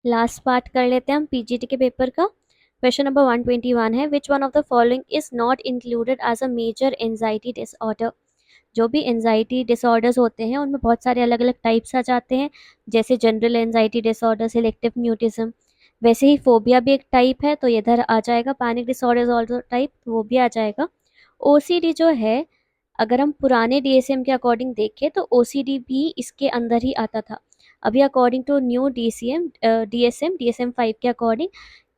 Last part कर लेते हैं हम पीजीटी के पेपर का। क्वेश्चन नंबर 121 है, which one of the following is not included as a major anxiety disorder. जो भी एंजाइटी डिसऑर्डर्स होते हैं उनमें बहुत सारे अलग अलग टाइप्स आ जाते हैं, जैसे general anxiety disorder, selective mutism. वैसे ही फोबिया भी एक टाइप है, तो ये इधर आ जाएगा। पैनिक डिसऑर्डर ऑल्सो टाइप, तो वो भी आ जाएगा। ओसीडी जो है, अगर हम पुराने डीएसएम के अकॉर्डिंग देखें तो ओसीडी भी इसके अंदर ही आता था। अभी अकॉर्डिंग टू न्यू डीएसएम 5 के अकॉर्डिंग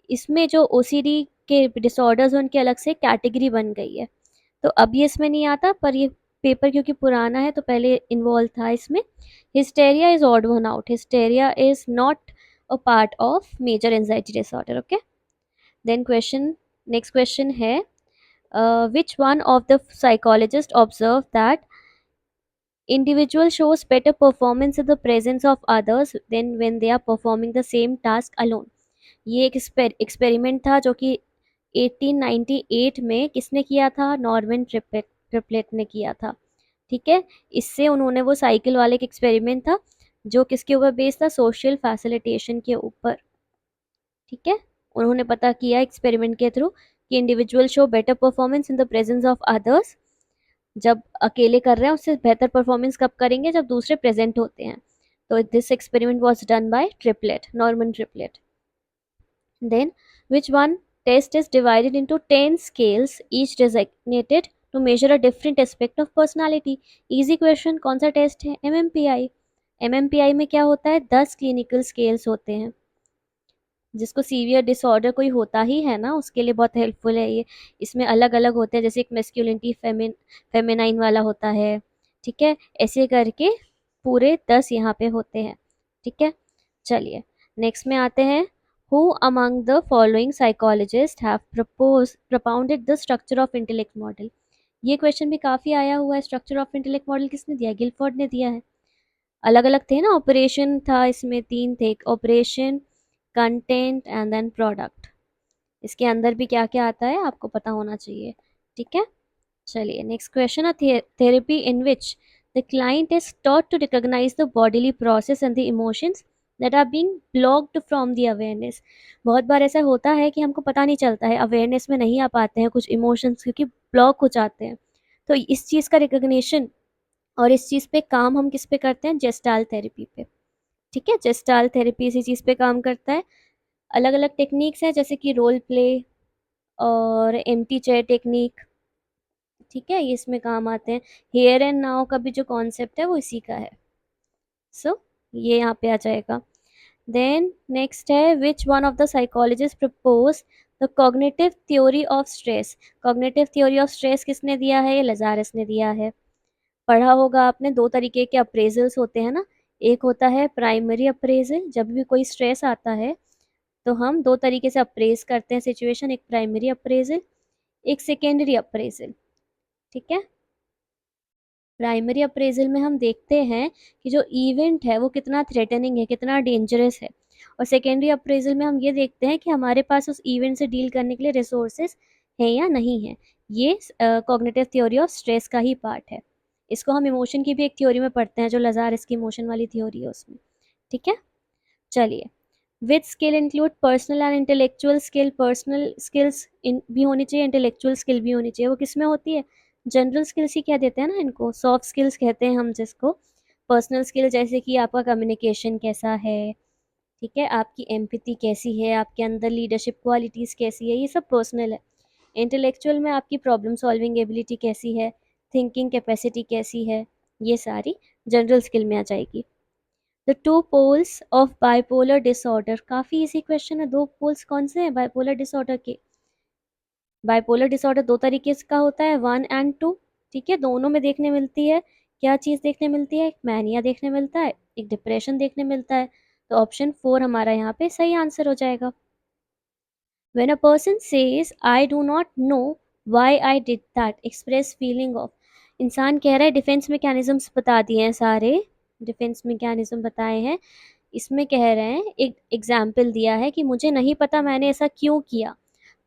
इसमें जो ओसीडी के डिसऑर्डर्स उनकी अलग से कैटेगरी बन गई है, तो अब ये इसमें नहीं आता, पर ये पेपर क्योंकि पुराना है तो पहले इन्वॉल्व था इसमें। Hysteria is odd one out, hysteria is not a part of major anxiety disorder. Okay, then question, next question है, which one of the psychologists observed that individual shows better performance in the presence of others than when they are performing the same task alone। ये एक experiment था जो कि 1898 में किसने किया था, नॉर्मन ट्रिपलेट ने किया था। ठीक है, इससे उन्होंने वो साइकिल वाले एक एक्सपेरिमेंट था जो किसके ऊपर बेस्ड था, सोशल फैसिलिटेशन के ऊपर। ठीक है, उन्होंने पता किया एक्सपेरिमेंट के थ्रू कि individual show better performance in the presence of others. जब अकेले कर रहे हैं उससे बेहतर परफॉर्मेंस कब करेंगे, जब दूसरे प्रेजेंट होते हैं। तो this experiment was done by Triplett, Norman Triplett. Then which one test is divided into 10 scales each designated to measure a different aspect of personality. Easy question, कौन सा टेस्ट है, एमएमपीआई। एमएमपीआई में क्या होता है, 10 क्लिनिकल स्केल्स होते हैं। जिसको सीवियर डिसऑर्डर कोई होता ही है ना, उसके लिए बहुत हेल्पफुल है ये। इसमें अलग अलग होते हैं, जैसे एक मेस्क्युलिनिटी फेमिनाइन वाला होता है। ठीक है, ऐसे करके पूरे 10 यहाँ पे होते हैं। ठीक है, चलिए नेक्स्ट में आते हैं। Who among the following psychologist have propounded the structure of intellect model. ये क्वेश्चन भी काफ़ी आया हुआ है। स्ट्रक्चर ऑफ इंटेलेक्ट मॉडल किसने दिया, गिलफोर्ड ने दिया है। अलग अलग थे ना, ऑपरेशन था इसमें, 3 थे, operation, content and then product. इसके अंदर भी क्या क्या आता है आपको पता होना चाहिए। ठीक है, चलिए next question, therapy in which the client is taught to recognize the bodily process and the emotions that are being blocked from the awareness। बहुत बार ऐसा होता है कि हमको पता नहीं चलता है, अवेयरनेस में नहीं आ पाते हैं कुछ इमोशंस क्योंकि ब्लॉक हो जाते हैं। तो इस चीज़ का रिकग्निशन और इस चीज़ पे काम हम किस पे करते हैं, जेस्टाल थेरेपी पे। ठीक है, जेस्टाल थेरेपी इसी चीज़ पे काम करता है। अलग अलग टेक्निक्स हैं जैसे कि रोल प्ले और एम्प्टी चेयर टेक्निक। ठीक है, ये इसमें काम आते हैं। हियर एंड नाउ का भी जो कॉन्सेप्ट है वो इसी का है। सो ये यहाँ पे आ जाएगा। देन नेक्स्ट है, which one of the psychologist propose the cognitive theory of stress. Cognitive theory of stress किसने दिया है, ये लजारस ने दिया है। पढ़ा होगा आपने, 2 तरीके के अप्रेजल्स होते हैं ना। एक होता है प्राइमरी अप्रेजल, जब भी कोई स्ट्रेस आता है तो हम 2 तरीके से अप्रेज करते हैं सिचुएशन, एक प्राइमरी अप्रेजल, एक सेकेंडरी अप्रेजल। ठीक है, प्राइमरी अप्रेजल में हम देखते हैं कि जो इवेंट है वो कितना थ्रेटनिंग है, कितना डेंजरस है। और सेकेंडरी अप्रेजल में हम ये देखते हैं कि हमारे पास उस इवेंट से डील करने के लिए रिसोर्सेज हैं या नहीं है। ये कॉग्निटिव थ्योरी ऑफ स्ट्रेस का ही पार्ट है। इसको हम इमोशन की भी एक थ्योरी में पढ़ते हैं, जो लजार इसकी इमोशन वाली थ्योरी है उसमें। ठीक है, चलिए, which skill include personal and intellectual skill. Personal skills भी होनी चाहिए, इंटेलेक्चुअल स्किल भी होनी चाहिए। वो किस में होती है, जनरल स्किल्स ही कह देते हैं ना इनको, सॉफ्ट स्किल्स कहते हैं हम जिसको। पर्सनल स्किल जैसे कि आपका कम्युनिकेशन कैसा है, ठीक है, आपकी एम्पैथी कैसी है, आपके अंदर लीडरशिप क्वालिटीज़ कैसी है, ये सब पर्सनल है। इंटेलेक्चुअल में आपकी प्रॉब्लम सॉल्विंग एबिलिटी कैसी है, थिंकिंग कैपेसिटी कैसी है, ये सारी जनरल स्किल में आ जाएगी। The two poles of bipolar disorder, काफ़ी इजी क्वेश्चन है। 2 पोल्स कौन से हैं बाइपोलर डिसऑर्डर के। बाइपोलर डिसऑर्डर 2 तरीके का होता है, 1 एंड 2। ठीक है, दोनों में देखने मिलती है, क्या चीज़ देखने मिलती है, एक मैनिया देखने मिलता है, एक डिप्रेशन देखने मिलता है। तो ऑप्शन 4 हमारा यहाँ पे सही आंसर हो जाएगा। When a person says I do not know why I did that, express feeling of। इंसान कह रहा है, डिफेंस मैकेनिज्म्स बता दिए हैं सारे, डिफेंस मैकेनिज्म बताए हैं। इसमें कह रहे हैं, एक एग्जाम्पल दिया है कि मुझे नहीं पता मैंने ऐसा क्यों किया।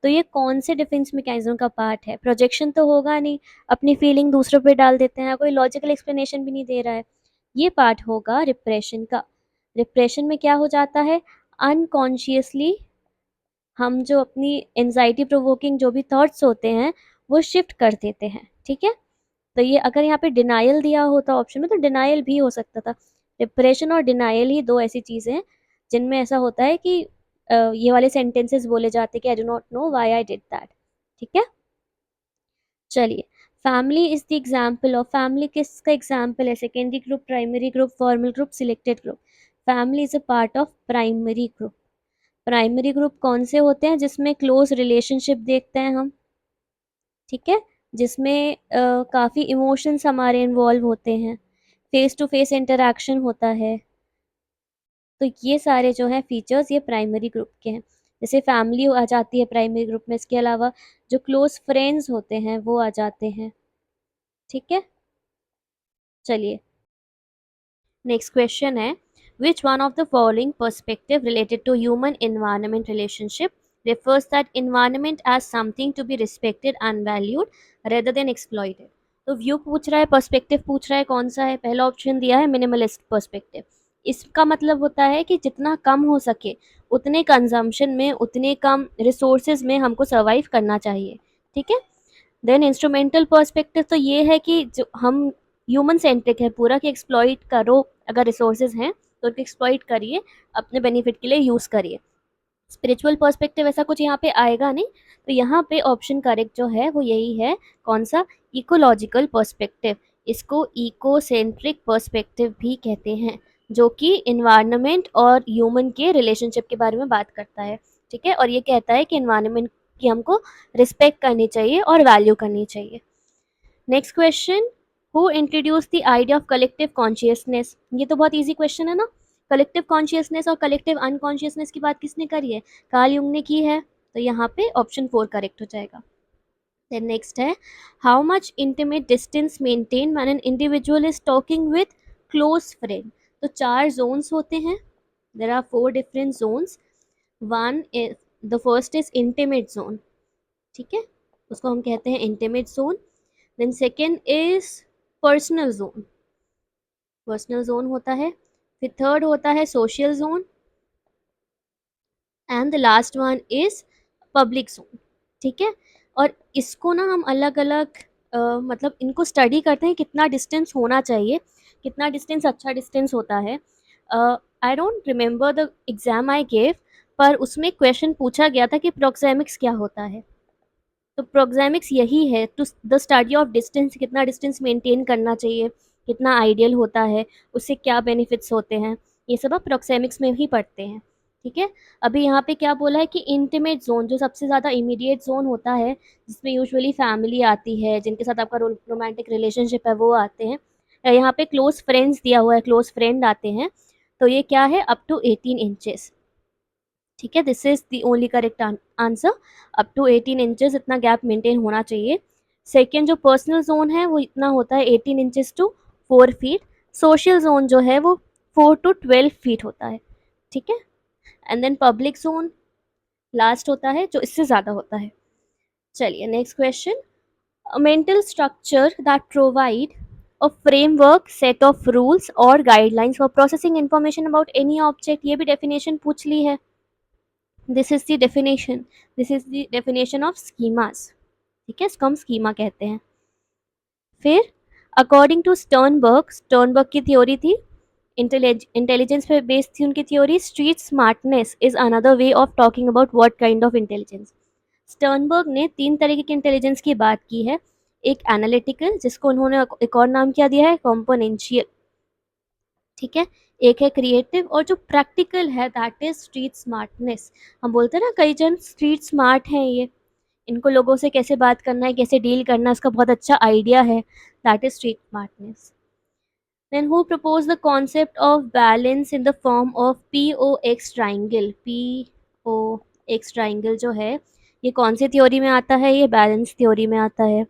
तो ये कौन से डिफेंस मैकेनिज्म का पार्ट है, प्रोजेक्शन तो होगा नहीं, अपनी फीलिंग दूसरों पे डाल देते हैं, कोई लॉजिकल एक्सप्लेनेशन भी नहीं दे रहा है। ये पार्ट होगा रिप्रेशन का। रिप्रेशन में क्या हो जाता है, अनकॉन्शियसली हम जो अपनी एंजाइटी प्रोवोकिंग जो भी थॉट्स होते हैं वो शिफ्ट कर देते हैं, ठीक है। तो ये अगर यहाँ पे डिनायल दिया होता ऑप्शन में तो डिनायल भी हो सकता था। डिप्रेशन और डिनायल ही दो ऐसी चीज़ें हैं जिनमें ऐसा होता है कि ये वाले सेंटेंसेस बोले जाते हैं कि I do not know why I did that, ठीक है। चलिए, family is the example of, family किसका एग्जाम्पल है? Secondary group, primary group, formal group, selected group. Family is a part of primary group. Primary group कौन से होते हैं? जिसमें क्लोज रिलेशनशिप देखते हैं हम, ठीक है, जिसमें काफ़ी इमोशंस हमारे इन्वॉल्व होते हैं, फेस टू फेस इंटरेक्शन होता है। तो ये सारे जो हैं फीचर्स ये प्राइमरी ग्रुप के हैं। जैसे फैमिली आ जाती है प्राइमरी ग्रुप में, इसके अलावा जो क्लोज फ्रेंड्स होते हैं वो आ जाते हैं, ठीक है। चलिए, नेक्स्ट क्वेश्चन है, which one of the following perspective related to human environment relationship refers that environment as something to be respected and valued rather than exploited। तो व्यू पूछ रहा है, पर्सपेक्टिव पूछ रहा है, कौन सा है? पहला ऑप्शन दिया है मिनिमलिस्ट पर्सपेक्टिव। इसका मतलब होता है कि जितना कम हो सके उतने कंजम्पशन में, उतने कम रिसोर्सेज में हमको सर्वाइव करना चाहिए, ठीक है। देन इंस्ट्रूमेंटल पर्सपेक्टिव तो ये है कि जो हम ह्यूमन सेंट्रिक है पूरा, कि एक्सप्लॉइट करो, अगर रिसोर्सेज हैं तो उनको एक्सप्लॉइट करिए, अपने बेनिफिट के लिए यूज़ करिए। स्पिरिचुअल पर्सपेक्टिव ऐसा कुछ यहाँ पे आएगा नहीं, तो यहाँ पे ऑप्शन करेक्ट जो है वो यही है, कौन सा? Ecological perspective. इसको इकोसेंट्रिक पर्सपेक्टिव भी कहते हैं, जो कि इन्वायरमेंट और ह्यूमन के रिलेशनशिप के बारे में बात करता है, ठीक है। और ये कहता है कि इन्वायरमेंट की हमको रिस्पेक्ट करनी चाहिए और वैल्यू करनी चाहिए। Next question, who introduce the idea of collective consciousness? ये तो बहुत इजी क्वेश्चन है ना। कलेक्टिव कॉन्शियसनेस और कलेक्टिव अनकॉन्शियसनेस की बात किसने करी है? कार्ल युंग ने की है, तो यहाँ पे ऑप्शन 4 करेक्ट हो जाएगा। देन नेक्स्ट है, how much intimate distance maintain when an individual is talking with close friend? तो 4 जोन्स होते हैं, there are 4 different zones. One is, the first is intimate zone, ठीक है, उसको हम कहते हैं intimate zone. Then second is personal zone, personal zone होता है। फिर थर्ड होता है social zone, and the last one is public zone, ठीक है। और इसको ना हम अलग अलग मतलब इनको स्टडी करते हैं, कितना डिस्टेंस होना चाहिए, कितना डिस्टेंस अच्छा डिस्टेंस होता है। I don't remember the exam I gave, पर उसमें क्वेश्चन पूछा गया था कि प्रोक्सेमिक्स क्या होता है। तो प्रोक्सेमिक्स यही है, to the study of distance, कितना डिस्टेंस मेंटेन करना चाहिए, कितना आइडियल होता है, उससे क्या बेनिफिट्स होते हैं, ये सब आप प्रोक्सेमिक्स में ही पढ़ते हैं, ठीक है। अभी यहाँ पे क्या बोला है कि इंटीमेट जोन, जो सबसे ज़्यादा इमीडिएट जोन होता है, जिसमें यूजुअली फैमिली आती है, जिनके साथ आपका रोमांटिक रिलेशनशिप है वो आते हैं, या यहाँ पे क्लोज फ्रेंड्स दिया हुआ है, क्लोज फ्रेंड आते हैं, तो ये क्या है? अप टू 18 इंचेस, ठीक है। This is the only correct answer, up to 18 inches इतना गैप मेंटेन होना चाहिए। सेकेंड जो पर्सनल जोन है वो इतना होता है 18 inches to 4 feet. Social zone जो है वो 4 टू 12 फीट होता है, ठीक है। And then public zone last होता है, जो इससे ज़्यादा होता है। चलिए, next question, mental structure that provide a framework set of rules or guidelines for processing information about any object, ये भी डेफिनेशन पूछ ली है। This is the definition, this is the definition of schemas, ठीक है, इसको हम स्कीमा कहते हैं। फिर अकॉर्डिंग टू स्टर्नबर्ग, स्टर्नबर्ग की थ्योरी थी, इंटेलिजेंस पे बेस्ड थी उनकी theory, street smartness is another way of talking about what kind of intelligence. Sternberg ने 3 तरीके की इंटेलिजेंस की बात की है, एक एनालिटिकल, जिसको उन्होंने एक और नाम क्या दिया है? कॉम्पोनेंशियल, ठीक है। एक है क्रिएटिव, और जो प्रैक्टिकल है दैट इज स्ट्रीट स्मार्टनेस। हम बोलते हैं ना कई जन स्ट्रीट स्मार्ट हैं, ये इनको लोगों से कैसे बात करना है, कैसे डील करना है, इसका बहुत अच्छा आइडिया है, that is street smartness. Then who propose the concept of balance in the form of POX triangle? POX triangle जो है ये कौन सी थ्योरी में आता है? ये बैलेंस थ्योरी में आता है।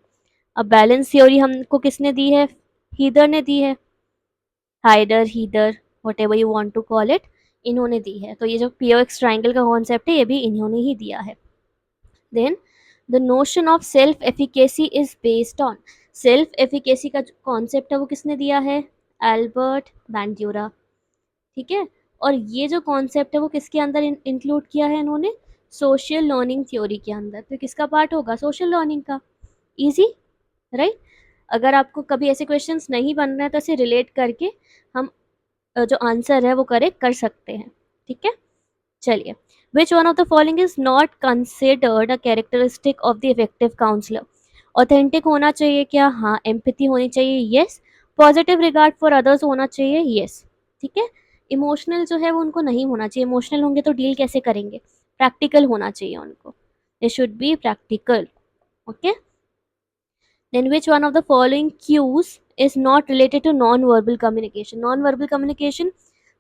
अब बैलेंस थ्योरी हमको किसने दी है? हीदर ने दी है, Heider, Heider, whatever you want to call it, इन्होंने दी है। तो ये जो POX ट्राइंगल का कॉन्सेप्ट है ये भी इन्होंने ही दिया है। Then the notion of self efficacy is based on, self efficacy का जो कॉन्सेप्ट है वो किसने दिया है? एल्बर्ट बैंड्यूरा, ठीक है। और ये जो कॉन्सेप्ट है वो किसके अंदर इंक्लूड किया है इन्होंने, सोशल लर्निंग थ्योरी के अंदर। तो किसका पार्ट होगा, सोशल लर्निंग का। Easy, right. अगर आपको कभी ऐसे क्वेश्चंस नहीं बन रहे हैं तो ऐसे रिलेट करके हम जो आंसर है वो करेक्ट कर सकते हैं, ठीक है। चलिए, which one of the following is not considered a characteristic of the effective counsellor. Authentic होना चाहिए क्या, हाँ। एम्पैथी होनी चाहिए, yes. Positive regard for others होना चाहिए, यस। ठीक है। इमोशनल जो है वो उनको नहीं होना चाहिए, इमोशनल होंगे तो डील कैसे करेंगे। प्रैक्टिकल होना चाहिए उनको, they should be practical, okay. Then which one of the following cues is not related to non-verbal communication? Non-verbal communication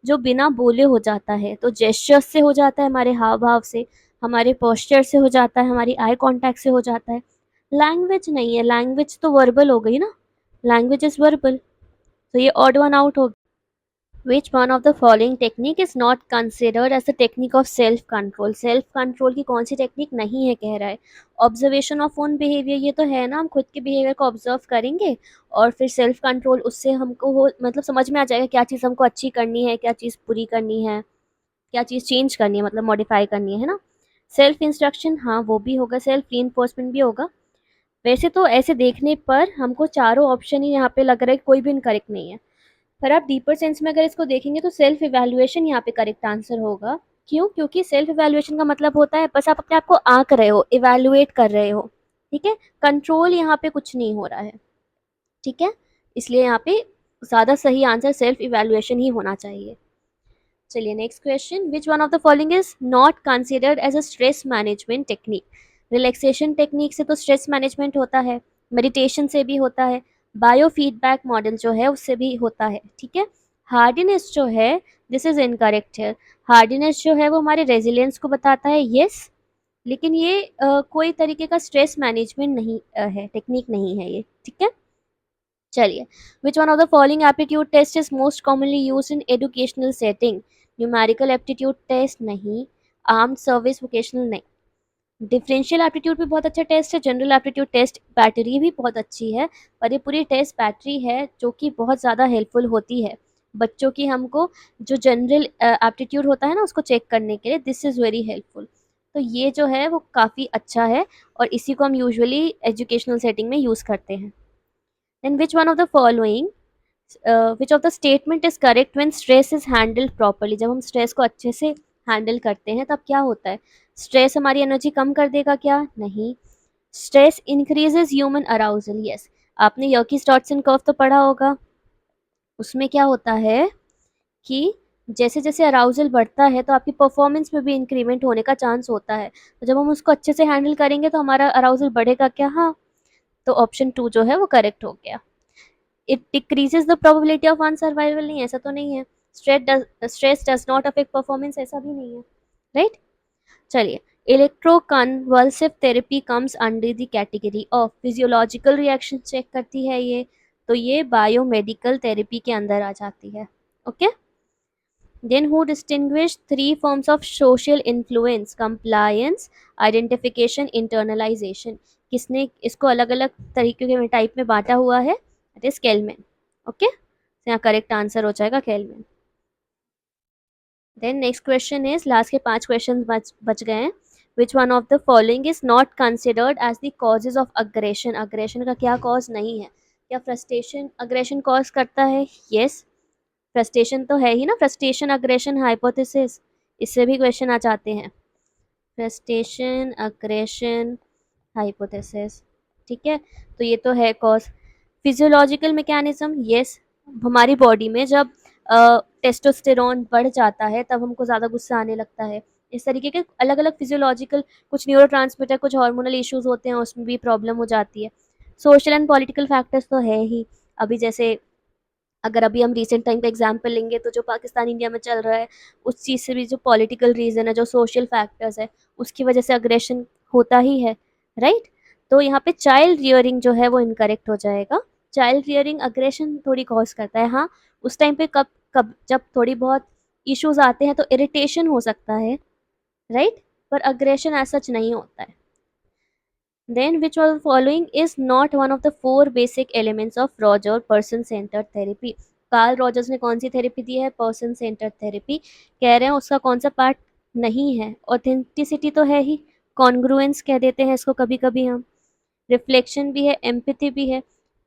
जो बिना बोले हो जाता है, तो जेस्चर्स से हो जाता है, हमारे हाव भाव से, हमारे पोस्चर से हो जाता है, हमारी आई कांटेक्ट से हो जाता है। लैंग्वेज नहीं है, लैंग्वेज तो वर्बल हो गई ना, लैंग्वेज इज वर्बल, तो ये ऑड वन आउट हो। Which one of the following technique is not considered as the technique of self control? Self control की कौन सी टेक्निक नहीं है कह रहा है। ऑब्जर्वेशन ऑफ ओन बिहेवियर, ये तो है ना, हम खुद के बिहेवियर को ऑब्जर्व करेंगे और फिर सेल्फ कंट्रोल, उससे हमको हो मतलब समझ में आ जाएगा क्या चीज़ हमको अच्छी करनी है, क्या चीज़ बुरी करनी है, क्या चीज़ चेंज करनी है, मतलब मॉडिफाई करनी है ना। सेल्फ इंस्ट्रक्शन, हाँ वो भी होगा, सेल्फ रीइंफोर्समेंट भी होगा। वैसे तो ऐसे देखने पर हमको चारों ऑप्शन ही यहाँ पे लग रहा है, कोई भी इनकरेक्ट नहीं है। पर आप डीपर सेंस में अगर इसको देखेंगे तो सेल्फ इवैल्यूएशन यहाँ पे करेक्ट आंसर होगा। क्यों, क्योंकि सेल्फ इवैल्यूएशन का मतलब होता है बस आप अपने आप को आंक रहे हो, इवैल्यूएट कर रहे हो, ठीक है। कंट्रोल यहाँ पे कुछ नहीं हो रहा है, ठीक है। इसलिए यहाँ पे ज़्यादा सही आंसर सेल्फ इवैल्यूएशन ही होना चाहिए। चलिए next question, which one of the following is not considered as a stress management technique. Relaxation technique से तो स्ट्रेस मैनेजमेंट होता है, मेडिटेशन से भी होता है, बायो फीडबैक मॉडल जो है उससे भी होता है, ठीक है। हार्डीनेस जो है, दिस इज इनकरेक्ट है। हार्डीनेस जो है वो हमारे रेजिलियंस को बताता है, यस। लेकिन ये कोई तरीके का स्ट्रेस मैनेजमेंट नहीं है, टेक्निक नहीं है ये, ठीक है। चलिए, which one of the following aptitude test is most commonly use in educational setting. Numerical aptitude test नहीं, आर्म्ड सर्विस वोकेशनल नहीं। डिफरेंशियल एप्टीट्यूड भी बहुत अच्छा टेस्ट है, जनरल एप्टीट्यूड टेस्ट बैटरी भी बहुत अच्छी है, पर ये पूरी टेस्ट बैटरी है जो कि बहुत ज़्यादा हेल्पफुल होती है बच्चों की, हमको जो जनरल एप्टीट्यूड होता है ना उसको चेक करने के लिए, दिस इज़ वेरी हेल्पफुल। तो ये जो है वो काफ़ी अच्छा है और इसी को हम यूजुअली एजुकेशनल सेटिंग में यूज़ करते हैं। Then which one of the following, which of the statement is correct when stress is handled properly. जब हम स्ट्रेस को अच्छे से हैंडल करते हैं तब क्या होता है, स्ट्रेस हमारी एनर्जी कम कर देगा क्या, नहीं। Stress increases human arousal, yes. आपने यर्कीस डॉटसन कर्व तो पढ़ा होगा, उसमें क्या होता है कि जैसे जैसे अराउजल बढ़ता है तो आपकी परफॉर्मेंस में भी इंक्रीमेंट होने का चांस होता है, तो जब हम उसको अच्छे से हैंडल करेंगे तो हमारा अराउजल बढ़ेगा क्या, हाँ। तो ऑप्शन 2 जो है वो करेक्ट हो गया। It decreases the probability of unsurvival, नहीं ऐसा तो नहीं है। Stress does not affect performance, ऐसा भी नहीं है, राइट। चलिए, electroconvulsive therapy comes under the category of physiological reaction check करती है ये, तो ये बायोमेडिकल थेरेपी के अंदर आ जाती है, okay. Then who distinguish 3 forms of social influence, compliance, identification, internalisation. किसने इसको अलग अलग तरीके के टाइप में बांटा हुआ है, इट इज केलमैन, ओके। यहाँ करेक्ट आंसर हो जाएगा Kelman. Then next question is, last के 5 क्वेश्चन बच गए हैं। Which one of the following is not considered as the causes of aggression. Aggression का क्या कॉज नहीं है, क्या फ्रस्ट्रेशन अग्रेशन कॉज करता है, यस। फ्रस्ट्रेशन तो है ही ना, फ्रस्ट्रेशन अग्रेशन हाइपोथेसिस, इससे भी क्वेश्चन आ जाते हैं। फ्रस्ट्रेशन अग्रेशन हाइपोथेसिस, ठीक है, तो ये तो है कॉज। Physiological mechanism, yes. हमारी बॉडी में जब टेस्टोस्टेरोन बढ़ जाता है तब हमको ज़्यादा गुस्सा आने लगता है। इस तरीके के अलग अलग फिजियोलॉजिकल, कुछ न्यूरोट्रांसमीटर, कुछ हार्मोनल इश्यूज होते हैं, उसमें भी प्रॉब्लम हो जाती है। सोशल एंड पॉलिटिकल फैक्टर्स तो है ही, अभी जैसे अगर अभी हम रिसेंट टाइम का एग्जांपल लेंगे तो जो पाकिस्तान इंडिया में चल रहा है उस चीज़ से भी जो पॉलिटिकल रीज़न है, जो सोशल फैक्टर्स है, उसकी वजह से अग्रेशन होता ही है, राइट। तो यहाँ पे चाइल्ड रियरिंग जो है वो इनकरेक्ट हो जाएगा। चाइल्ड रियरिंग अग्रेशन थोड़ी कॉज करता है, हाँ। उस टाइम पे कब कब जब थोड़ी बहुत इश्यूज आते हैं तो इरिटेशन हो सकता है, राइट, पर अग्रेशन ऐसा सच नहीं होता है। Then which of the following is not one of the 4 basic elements of Roger person centered therapy? Karl Rogers ने कौन सी थेरेपी दी है? Person centred therapy. कह रहे हैं उसका कौन सा पार्ट नहीं है? ऑथेंटिसिटी तो है ही, कॉन्ग्रुएंस कह देते हैं इसको कभी कभी हम, रिफ्लेक्शन भी है, एम्पैथी भी है,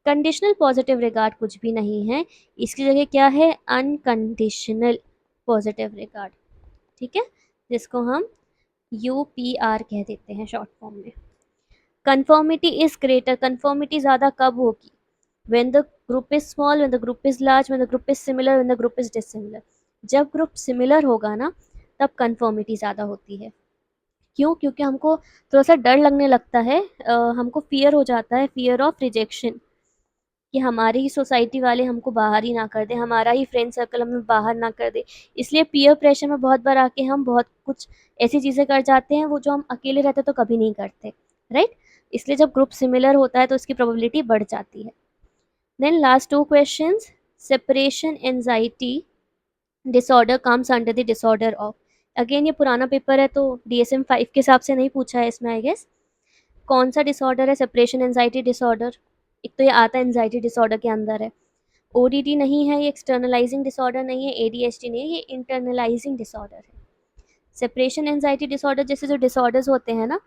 कंडीशनल पॉजिटिव रिगार्ड कुछ भी नहीं है, इसकी जगह क्या है? Unconditional positive regard. ठीक है, जिसको हम UPR कह देते हैं शॉर्ट फॉर्म में। कंफर्मिटी इज ग्रेटर, कंफर्मिटी ज़्यादा कब होगी? when the group is small, when the group is large, when the group is similar, when the group is dissimilar। जब ग्रुप सिमिलर होगा ना तब कंफर्मिटी ज़्यादा होती है। क्यों? क्योंकि हमको थोड़ा सा डर लगने लगता है, हमको फियर हो जाता है, फियर ऑफ रिजेक्शन, कि हमारी ही सोसाइटी वाले हमको बाहर ही ना कर दे, हमारा ही फ्रेंड सर्कल हमें बाहर ना कर दे। इसलिए पीयर प्रेशर में बहुत बार आके हम बहुत कुछ ऐसी चीज़ें कर जाते हैं वो जो हम अकेले रहते तो कभी नहीं करते, राइट। इसलिए जब ग्रुप सिमिलर होता है तो उसकी प्रोबेबिलिटी बढ़ जाती है। Then last two questions, separation anxiety disorder comes under the disorder of। Again ये पुराना पेपर है तो DSM 5 के हिसाब से नहीं पूछा है इसमें आई गेस। कौन सा डिसऑर्डर है सेपरेशन एंजाइटी डिसऑर्डर? एक तो ये आता है एंजाइटी डिसऑर्डर के अंदर है। ODD नहीं है, ये एक्सटर्नलाइजिंग डिसऑर्डर नहीं है, ADHD नहीं है, ये इंटरनलाइजिंग डिसऑर्डर है। सेपरेशन एंजाइटी डिसऑर्डर जैसे जो डिसऑर्डर्स होते हैं ना,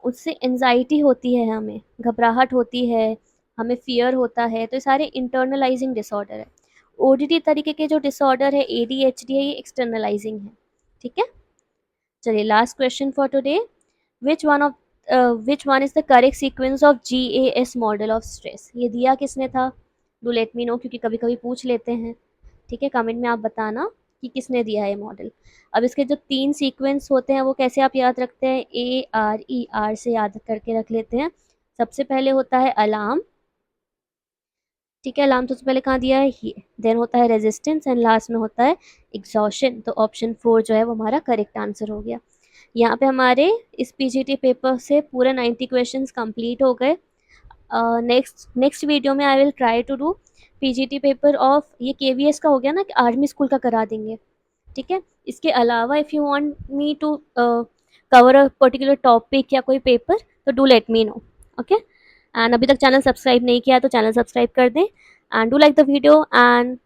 उससे एंजाइटी होती है, हमें घबराहट होती है, हमें फियर होता है, तो ये सारे इंटरनलाइजिंग डिसऑर्डर है। ODD तरीके के जो डिसऑर्डर है, ADHD है, ये एक्सटर्नलाइजिंग है। ठीक है, चलिए last question for today, which one is the correct sequence of GAS model of stress? ये दिया किसने था? डू लेट मी नो, क्योंकि कभी कभी पूछ लेते हैं। ठीक है, कमेंट में आप बताना कि किसने दिया है मॉडल। अब इसके जो 3 सीक्वेंस होते हैं वो कैसे आप याद रखते हैं? ARER से याद करके रख लेते हैं। सबसे पहले होता है अलार्म, ठीक है, अलार्म तो सबसे पहले कहाँ दिया है? ये। देन होता है रेजिस्टेंस एंड लास्ट में होता है एग्जॉशन। तो ऑप्शन 4 जो है वो हमारा करेक्ट आंसर हो गया। यहाँ पे हमारे इस PGT पेपर से पूरे 90 क्वेश्चंस कंप्लीट हो गए। नेक्स्ट वीडियो में I will try to do PGT paper of, ये KVS का हो गया ना कि आर्मी स्कूल का करा देंगे। ठीक है, इसके अलावा if you want me to cover a particular topic या कोई पेपर तो do let me know, okay. And अभी तक चैनल सब्सक्राइब नहीं किया तो चैनल सब्सक्राइब कर दें and do like the video and